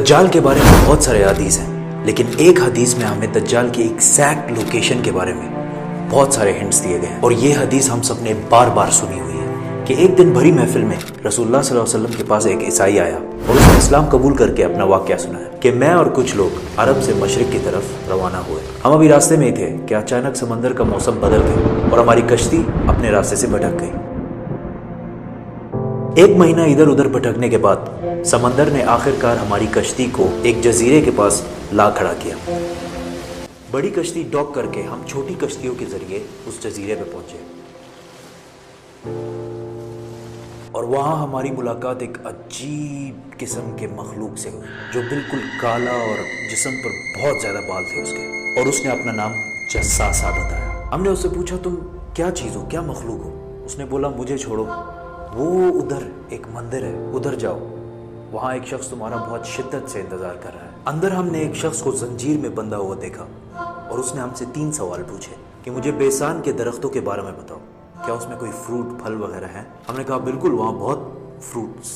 दज्जाल के बारे में बहुत सारे हदीस हैं, लेकिन एक हदीस में हमें दज्जाल की एग्जैक्ट लोकेशन के बारे में बहुत सारे हिंट्स दिए गए हैं। और ये हदीस हम सब ने बार बार सुनी हुई है कि एक दिन भरी महफिल में रसूलुल्लाह सल्लल्लाहु अलैहि वसल्लम के पास एक ईसाई आया और उसने इस्लाम कबूल करके अपना वाक़या सुनाया कि मैं और कुछ लोग अरब से मशरिक की तरफ रवाना हुए। हम अभी रास्ते में ही थे कि अचानक समंदर का मौसम बदल गया और हमारी कश्ती अपने रास्ते से भटक गई। एक महीना इधर उधर भटकने के बाद समंदर ने आखिरकार हमारी कश्ती को एक जजीरे के पास ला खड़ा किया। बड़ी कश्ती डॉक करके हम छोटी कश्तियों के जरिए उस जजीरे पे पहुंचे और वहां हमारी मुलाकात एक अजीब किस्म के मखलूक से हुई जो बिल्कुल काला और जिस्म पर बहुत ज्यादा बाल थे उसके, और उसने अपना नाम जस्सासा बताया। हमने उससे पूछा तुम क्या चीज हो, क्या मखलूक हो? उसने बोला मुझे छोड़ो, वो उधर एक मंदिर है, उधर जाओ, वहां एक शख्स तुम्हारा बहुत शिद्दत से इंतजार कर रहा है। अंदर हमने एक शख्स को जंजीर में बंधा हुआ देखा और उसने हमसे 3 सवाल पूछे कि मुझे बेसान के दरख्तों के बारे में बताओ, क्या उसमें कोई फ्रूट फल वगैरह है? हमने कहा बिल्कुल, वहाँ बहुत फ्रूट्स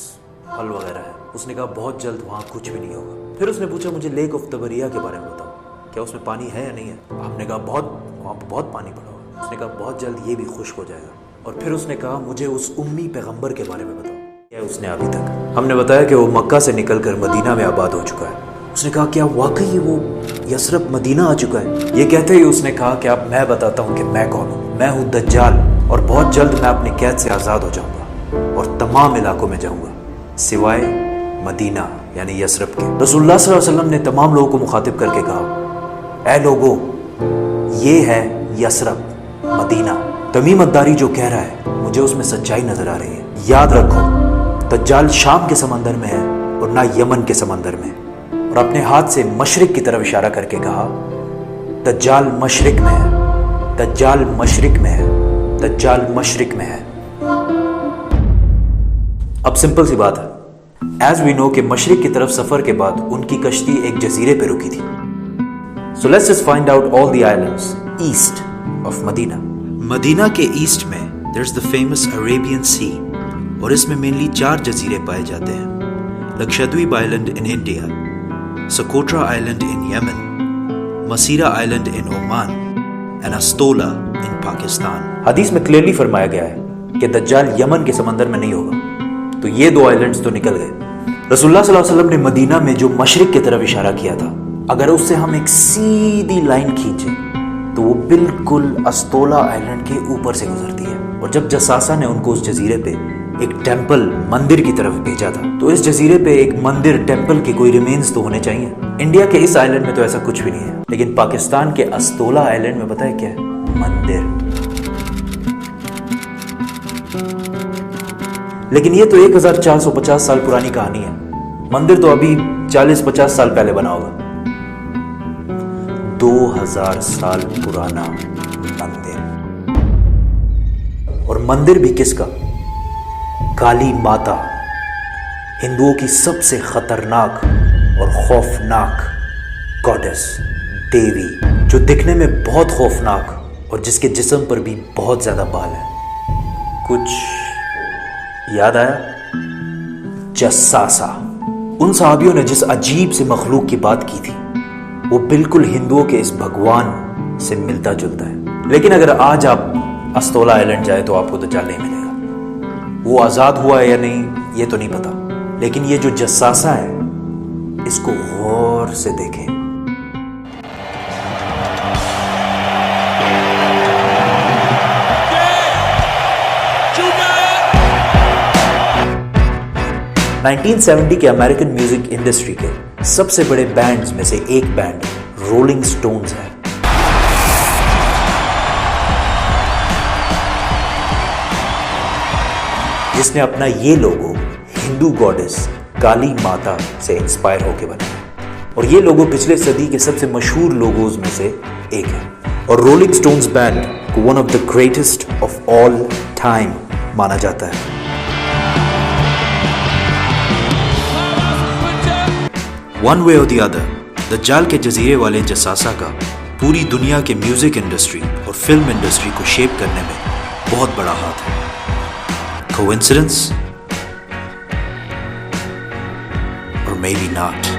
फल वगैरह है। उसने कहा बहुत जल्द वहाँ कुछ भी नहीं होगा। फिर उसने पूछा मुझे लेक ऑफ तबरिया के बारे में बताओ, क्या उसमें पानी है या नहीं है? हमने कहा वहाँ बहुत पानी पड़ा हुआ। उसने कहा बहुत जल्द ये भी खुश्क हो जाएगा। और फिर उसने कहा मुझे उस उम्मी पैगंबर के बारे में बताओ, क्या उसने अभी तक? हमने बताया कि वो मक्का से निकलकर मदीना में आबाद हो चुका है। उसने कहा क्या वाकई वो यसरब मदीना आ चुका है? ये कहते ही उसने कहा कि अब मैं बताता हूँ कि मैं कौन हूँ। मैं हूँ दज्जाल और बहुत जल्द मैं अपनी कैद से आज़ाद हो जाऊँगा और तमाम इलाकों में जाऊँगा सिवाय मदीना यानी यसरब के। रसूलुल्लाह सल्लल्लाहु अलैहि वसल्लम ने तमाम लोगों को मुखातिब करके कहा, ऐ लोगो, ये है यसरब मदीना। तमीम अद्दारी जो कह रहा है मुझे उसमें सच्चाई नजर आ रही है। याद रखो दज्जाल शाम के समंदर में है और ना यमन के समंदर में। और अपने हाथ से मशरिक की तरफ इशारा करके कहा दज्जाल मशरिक में है, दज्जाल मशरिक में है, दज्जाल मशरिक में है। अब सिंपल सी बात है, एज वी नो कि मशरिक की तरफ सफर के बाद उनकी कश्ती एक जजीरे पे रुकी थी। So let's just find out all the islands east of Medina. Medina के ईस्ट में there is the famous Arabian sea और इसमें मेनली 4 जजीरे पाए जाते हैं। Lakshadweep island in India, Socotra island in Yemen, Masirah island in Oman and Astola in Pakistan. हदीस में क्लियरली फरमाया गया है कि दज्जाल यमन के समंदर में नहीं होगा, तो ये 2 आइलैंड्स तो निकल गए। रसूलुल्लाह सल्लल्लाहु अलैहि वसल्लम ने मदीना में जो मशरिक की तरफ इशारा किया था, अगर उससे हम एक सीधी लाइन खींचे तो वो बिल्कुल अस्तोला आइलैंड के ऊपर से गुजरती है। और जब जसासा ने उनको उस जजीरे पे एक टेंपल मंदिर की तरफ भेजा था, तो इस जजीरे पे एक मंदिर टेंपल के कोई रिमेन्स तो होने चाहिए। इंडिया के इस आइलैंड में तो ऐसा कुछ भी नहीं है, लेकिन पाकिस्तान के अस्तोला आइलैंड में पता है क्या है? मंदिर। लेकिन ये तो 1450 साल पुरानी कहानी है। मंदिर तो अभी 40-50 साल पहले बना होगा। 2000 साल पुराना मंदिर, और मंदिर भी किसका? काली माता, हिंदुओं की सबसे खतरनाक और खौफनाक गॉडेस, देवी, जो दिखने में बहुत खौफनाक और जिसके जिस्म पर भी बहुत ज्यादा बाल है। कुछ याद आया? जस्सासा। उन सहाबियों ने जिस अजीब से मखलूक की बात की थी वो बिल्कुल हिंदुओं के इस भगवान से मिलता जुलता है। लेकिन अगर आज आप अस्तोला आइलैंड जाए तो आपको दज्जाल नहीं मिलेगा। वो आजाद हुआ है या नहीं ये तो नहीं पता, लेकिन ये जो जस्सासा है इसको गौर से देखें। नाइनटीन 1970 के अमेरिकन म्यूजिक इंडस्ट्री के सबसे बड़े बैंड्स में से एक बैंड रोलिंग स्टोन्स है। जिसने अपना ये लोगो हिंदू गॉडेस काली माता से इंस्पायर होकर बनाया, और ये लोगो पिछले सदी के सबसे मशहूर लोगोज में से एक है। और रोलिंग स्टोन्स बैंड को one of the greatest of all time माना जाता है। वन वे और द अदर, दज्जाल के जजीरे वाले जसासा का पूरी दुनिया के म्यूजिक इंडस्ट्री और फिल्म इंडस्ट्री को शेप करने में बहुत बड़ा हाथ है। Coincidence? Or maybe not.